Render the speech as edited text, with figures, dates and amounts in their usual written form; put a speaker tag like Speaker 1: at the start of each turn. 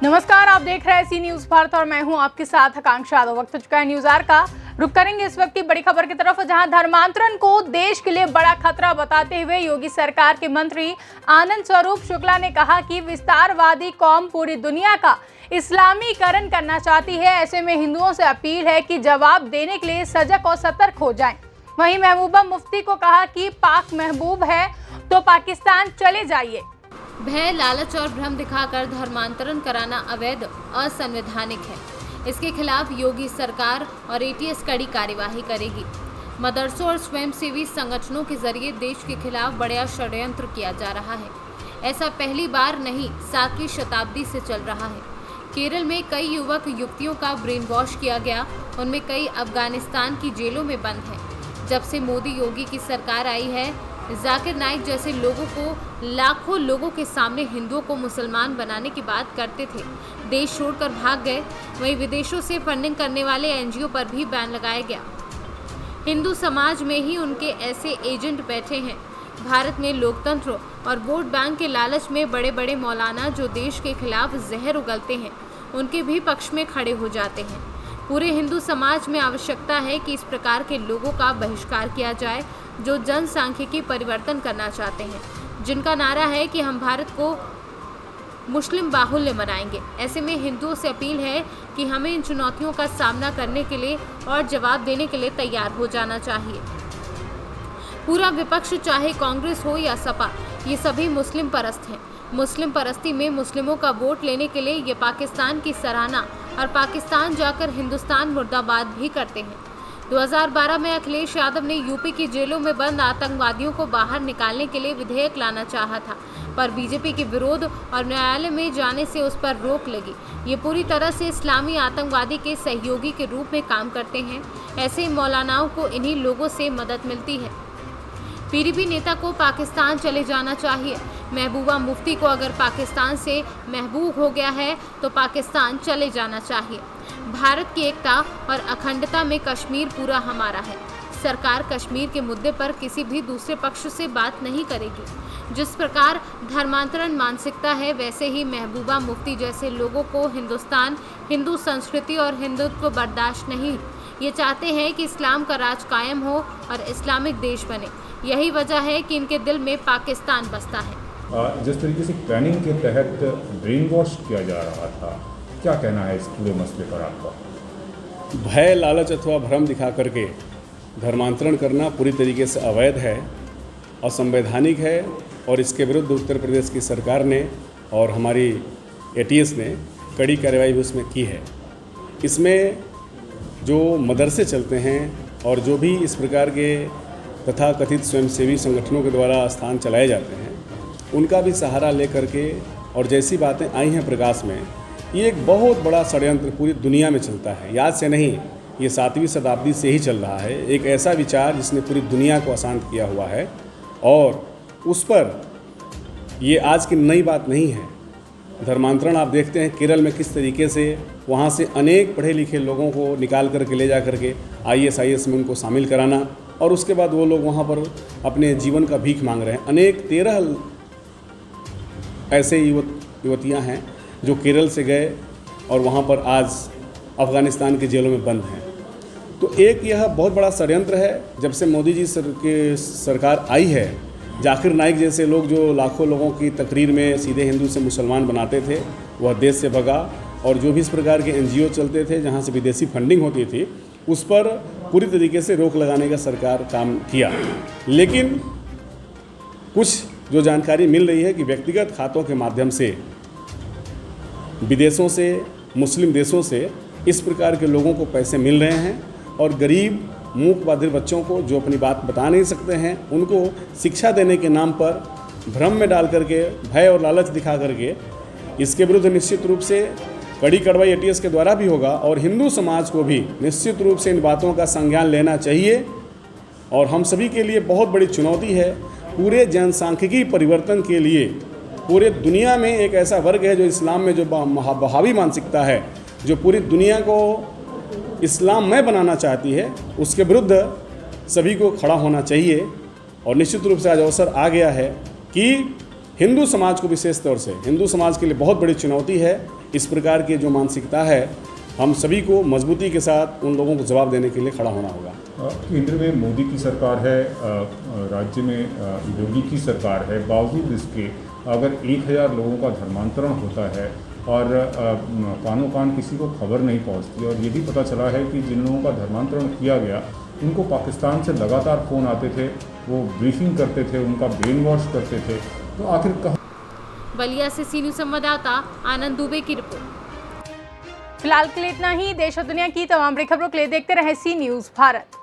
Speaker 1: नमस्कार, आप देख रहे हैं सी न्यूज भारत और मैं हूं आपके साथ आकांक्षा यादव। वक्त हो चुका है न्यूज आवर का। रुक करेंगे इस वक्त की बड़ी खबर की तरफ, जहां धर्मांतरण को देश के लिए बड़ा खतरा बताते हुए योगी सरकार के मंत्री आनंद स्वरूप शुक्ला ने कहा कि विस्तारवादी कौम पूरी दुनिया का इस्लामीकरण करना चाहती है। ऐसे में हिंदुओं से अपील है कि जवाब देने के लिए सजग और सतर्क हो जाएं। वहीं महबूबा मुफ्ती को कहा कि पाक महबूब है तो पाकिस्तान चले जाइए।
Speaker 2: भय, लालच और भ्रम दिखाकर धर्मांतरण कराना अवैध, असंवैधानिक है। इसके खिलाफ योगी सरकार और एटीएस कड़ी कार्यवाही करेगी। मदरसों और स्वयंसेवी संगठनों के जरिए देश के खिलाफ बड़ा षड्यंत्र किया जा रहा है। ऐसा पहली बार नहीं, 7वीं शताब्दी से चल रहा है। केरल में कई युवक युवतियों का ब्रेन वॉश किया गया, उनमें कई अफगानिस्तान की जेलों में बंद हैं। जब से मोदी योगी की सरकार आई है, जाकिर नाइक जैसे लोगों को लाखों लोगों के सामने हिंदुओं को मुसलमान बनाने की बात करते थे, देश छोड़कर भाग गए। वहीं विदेशों से फंडिंग करने वाले एनजीओ पर भी बैन लगाया गया। हिंदू समाज में ही उनके ऐसे एजेंट बैठे हैं। भारत में लोकतंत्र और वोट बैंक के लालच में बड़े बड़े मौलाना जो देश के खिलाफ जहर उगलते हैं, उनके भी पक्ष में खड़े हो जाते हैं। पूरे हिंदू समाज में आवश्यकता है कि इस प्रकार के लोगों का बहिष्कार किया जाए जो जनसांख्यिकी परिवर्तन करना चाहते हैं, जिनका नारा है कि हम भारत को मुस्लिम बाहुल्य बनाएंगे। ऐसे में हिंदुओं से अपील है कि हमें इन चुनौतियों का सामना करने के लिए और जवाब देने के लिए तैयार हो जाना चाहिए। पूरा विपक्ष, चाहे कांग्रेस हो या सपा, ये सभी मुस्लिम परस्त हैं। मुस्लिम परस्ती में मुस्लिमों का वोट लेने के लिए ये पाकिस्तान की सराहना और पाकिस्तान जाकर हिंदुस्तान मुर्दाबाद भी करते हैं। 2012 में अखिलेश यादव ने यूपी की जेलों में बंद आतंकवादियों को बाहर निकालने के लिए विधेयक लाना चाहा था, पर बीजेपी के विरोध और न्यायालय में जाने से उस पर रोक लगी। ये पूरी तरह से इस्लामी आतंकवादी के सहयोगी के रूप में काम करते हैं। ऐसे मौलानाओं को इन्हीं लोगों से मदद मिलती है। पीडीपी नेता को पाकिस्तान चले जाना चाहिए। महबूबा मुफ्ती को अगर पाकिस्तान से महबूब हो गया है तो पाकिस्तान चले जाना चाहिए। भारत की एकता और अखंडता में कश्मीर पूरा हमारा है। सरकार कश्मीर के मुद्दे पर किसी भी दूसरे पक्ष से बात नहीं करेगी। जिस प्रकार धर्मांतरण मानसिकता है, वैसे ही महबूबा मुफ्ती जैसे लोगों को हिंदुस्तान, हिंदू संस्कृति और हिंदुत्व बर्दाश्त नहीं। ये चाहते हैं कि इस्लाम का राज कायम हो और इस्लामिक देश बने। यही वजह है कि इनके दिल में पाकिस्तान बसता है।
Speaker 3: जिस तरीके से प्लानिंग के तहत ब्रेन वॉश किया जा रहा था, क्या कहना है इस पूरे मसले पर आपका?
Speaker 4: भय, लालच अथवा भ्रम दिखा करके धर्मांतरण करना पूरी तरीके से अवैध है, असंवैधानिक है और इसके विरुद्ध उत्तर प्रदेश की सरकार ने और हमारी एटीएस ने कड़ी कार्रवाई भी उसमें की है। इसमें जो मदरसे चलते हैं और जो भी इस प्रकार के तथा कथित स्वयंसेवी संगठनों के द्वारा स्थान चलाए जाते हैं, उनका भी सहारा ले करके और जैसी बातें आई हैं प्रकाश में, ये एक बहुत बड़ा षड्यंत्र पूरी दुनिया में चलता है। याद से नहीं, ये 7वीं शताब्दी से ही चल रहा है। एक ऐसा विचार जिसने पूरी दुनिया को अशांत किया हुआ है और उस पर ये आज की नई बात नहीं है। धर्मांतरण आप देखते हैं केरल में किस तरीके से वहाँ से अनेक पढ़े लिखे लोगों को निकाल करके ले जा करके IAS में उनको शामिल कराना और उसके बाद वो लोग वहाँ पर अपने जीवन का भीख मांग रहे हैं। अनेक 13 ऐसे युवतियाँ हैं जो केरल से गए और वहाँ पर आज अफ़गानिस्तान के जेलों में बंद हैं। तो एक यह बहुत बड़ा षड्यंत्र है। जब से मोदी जी की सरकार आई है, जाकिर नाइक जैसे लोग जो लाखों लोगों की तकरीर में सीधे हिंदू से मुसलमान बनाते थे, वह देश से भगा और जो भी इस प्रकार के NGO चलते थे जहाँ से विदेशी फंडिंग होती थी, उस पर पूरी तरीके से रोक लगाने का सरकार काम किया। लेकिन कुछ जो जानकारी मिल रही है कि व्यक्तिगत खातों के माध्यम से विदेशों से, मुस्लिम देशों से इस प्रकार के लोगों को पैसे मिल रहे हैं और गरीब मूक बधिर बच्चों को जो अपनी बात बता नहीं सकते हैं, उनको शिक्षा देने के नाम पर भ्रम में डाल करके, भय और लालच दिखा करके, इसके विरुद्ध निश्चित रूप से कड़ी कार्रवाई एटीएस के द्वारा भी होगा और हिंदू समाज को भी निश्चित रूप से इन बातों का संज्ञान लेना चाहिए। और हम सभी के लिए बहुत बड़ी चुनौती है। पूरे जनसांख्यिकी परिवर्तन के लिए पूरे दुनिया में एक ऐसा वर्ग है जो इस्लाम में जो वहाबी मानसिकता है, जो पूरी दुनिया को इस्लाममय बनाना चाहती है, उसके विरुद्ध सभी को खड़ा होना चाहिए। और निश्चित रूप से आज अवसर आ गया है कि हिंदू समाज को विशेष तौर से हिंदू समाज के लिए बहुत बड़ी चुनौती है। इस प्रकार की जो मानसिकता है, हम सभी को मजबूती के साथ उन लोगों को जवाब देने के लिए खड़ा होना होगा।
Speaker 3: केंद्र में मोदी की सरकार है, राज्य में योगी की सरकार है, बावजूद इसके अगर 1000 लोगों का धर्मांतरण होता है और कानों कान किसी को खबर नहीं पहुंचती, और ये भी पता चला है कि जिन लोगों का धर्मांतरण किया गया उनको पाकिस्तान से लगातार फ़ोन आते थे, वो ब्रीफिंग करते थे, उनका ब्रेन वॉश करते थे, तो आखिर
Speaker 2: बलिया से सी न्यूज़ संवाददाता आनंद दुबे की रिपोर्ट।
Speaker 1: फिलहाल के लिए इतना ही। देश और दुनिया की तमाम बड़ी खबरों के लिए देखते रहे सी न्यूज़ भारत।